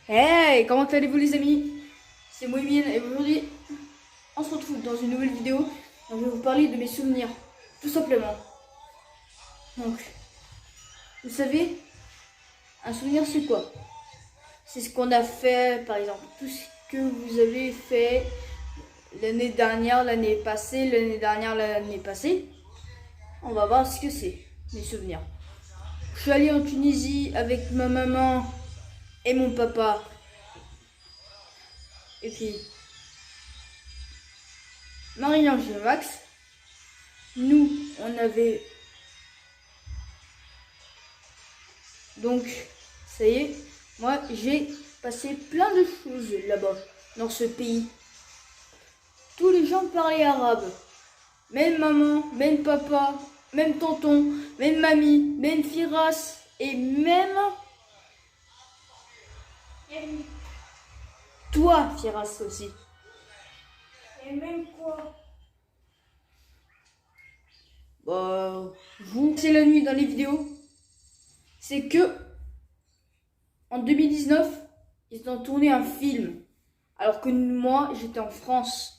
Hey, comment allez-vous les amis? C'est Moïmine et aujourd'hui on se retrouve dans une nouvelle vidéo. Donc, je vais vous parler de mes souvenirs, tout simplement. Donc, vous savez, un souvenir c'est quoi? C'est ce qu'on a fait, par exemple, tout ce que vous avez fait l'année dernière, l'année passée, l'année dernière, l'année passée. On va voir ce que c'est, mes souvenirs. Je suis allé en Tunisie avec ma maman et mon papa. Et puis, Marie-Ange et Max. Nous, on avait... Donc, ça y est, moi, j'ai passé plein de choses là-bas, dans ce pays. Tous les gens parlaient arabe. Même maman, même papa, même tonton, même mamie, même Firas, et même toi, Firas aussi. Et même quoi? Bah, vous, c'est la nuit dans les vidéos. C'est que, en 2019, ils ont tourné un film. Alors que moi, j'étais en France.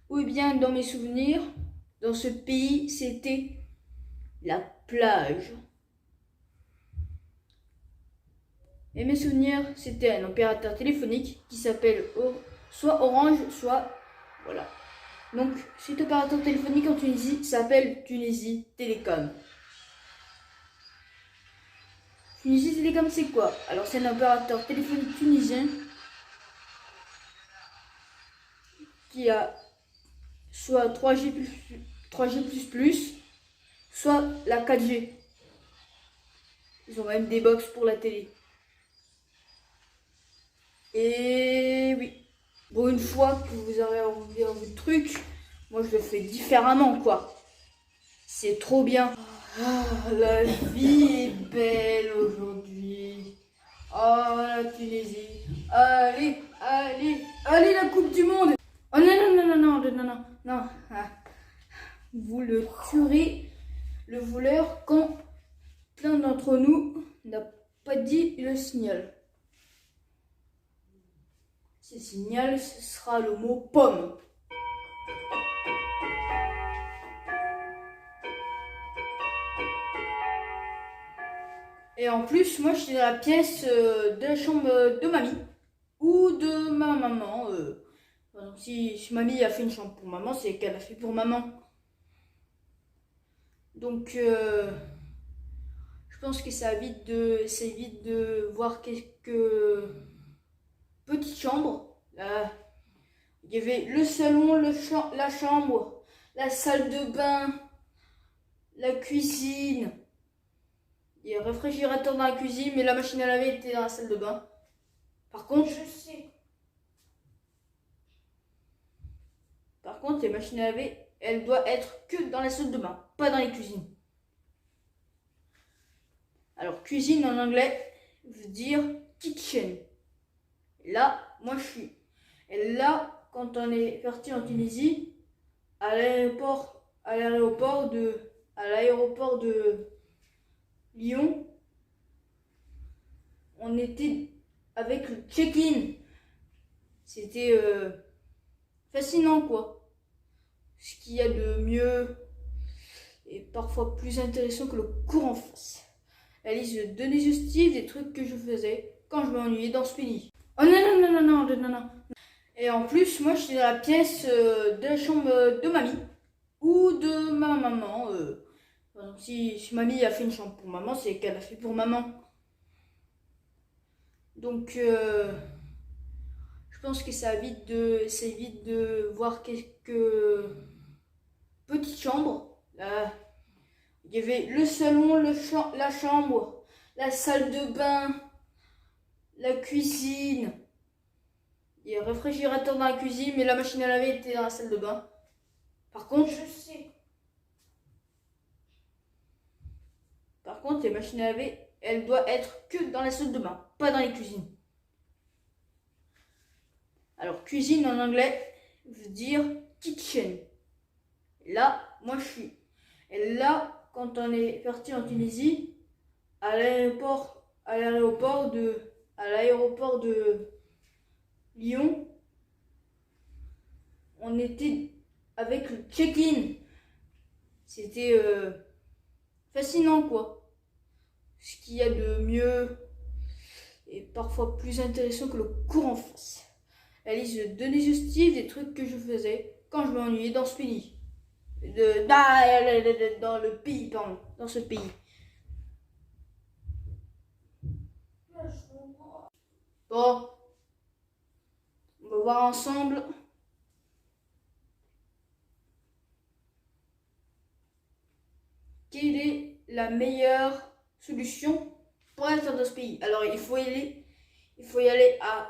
Ou bien, dans mes souvenirs, dans ce pays, c'était la plage. Et mes souvenirs, c'était un opérateur téléphonique qui s'appelle soit Orange, soit... Voilà. Donc, cet opérateur téléphonique en Tunisie s'appelle Tunisie Télécom. Tunisie Télécom, c'est quoi? Alors, c'est un opérateur téléphonique tunisien qui a soit 3G++, soit la 4G. Ils ont même des box pour la télé. Et oui, bon, une fois que vous aurez envie de truc, moi je le fais différemment, quoi. C'est trop bien. Ah, la vie est belle aujourd'hui. Oh, la Tunisie. Allez, allez, allez, la Coupe du Monde. Oh non, non, non, non, non, non, non, non. Ah. Vous le tuerez, le voleur, quand plein d'entre nous n'a pas dit le signal. Ce signal, ce sera le mot pomme. Et en plus, moi, j'étais dans la pièce de la chambre de mamie ou de ma maman. Par exemple, si mamie a fait une chambre pour maman, c'est qu'elle a fait pour maman. Donc, je pense que c'est vite de voir quelques petites chambres. Là, il y avait le salon, la chambre, la salle de bain, la cuisine. Il y a un réfrigérateur dans la cuisine, mais la machine à laver était dans la salle de bain. Par contre, Je sais. les machines à laver, elles doivent être que dans la salle de bain, pas dans les cuisines. Alors, cuisine en anglais veut dire kitchen. Là, moi je suis. Et là, quand on est parti en Tunisie, à l'aéroport de Lyon, on était avec le check-in. C'était fascinant, quoi. Ce qu'il y a de mieux et parfois plus intéressant que le cours en face. La liste de données justifiées des trucs que je faisais quand je m'ennuyais dans ce pays. Oh non, non, non, non, non, non, non. Et en plus, moi, j'étais dans la pièce de la chambre de mamie ou de ma maman. Par exemple, si mamie a fait une chambre pour maman, c'est qu'elle a fait pour maman. Donc, je pense que c'est vite de voir quelques petites chambres. Là, il y avait le salon, la chambre, la salle de bain, la cuisine. Il y a un réfrigérateur dans la cuisine, mais la machine à laver était dans la salle de bain. Par contre, Je sais. les machines à laver, elles doivent être que dans la salle de bain, pas dans les cuisines. Alors, cuisine en anglais veut dire kitchen. Là, moi je suis. Et là, quand on est parti en Tunisie, à l'aéroport de Lyon. On était avec le check-in. C'était fascinant, quoi. Ce qu'il y a de mieux et parfois plus intéressant que le cours en face. La liste de données digestive des trucs que je faisais quand je m'ennuyais dans ce pays. Dans le pays, pardon. Dans ce pays. Bon. On va voir ensemble. Quelle est la meilleure solution pour être dans ce pays? Alors il faut y aller à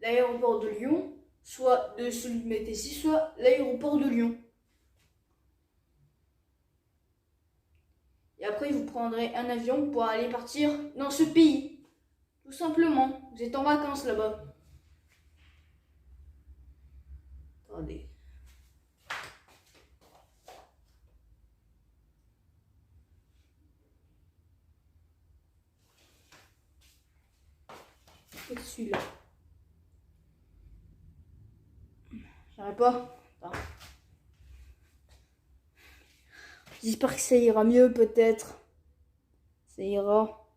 l'aéroport de Lyon, soit de celui de Métécy, soit l'aéroport de Lyon. Et après vous prendrez un avion pour aller partir dans ce pays. Tout simplement. Vous êtes en vacances là-bas. Attendez. C'est celui-là. J'arrive pas. Attends. J'espère que ça ira mieux peut-être. Ça ira.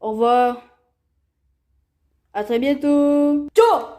Au revoir. À très bientôt. Ciao.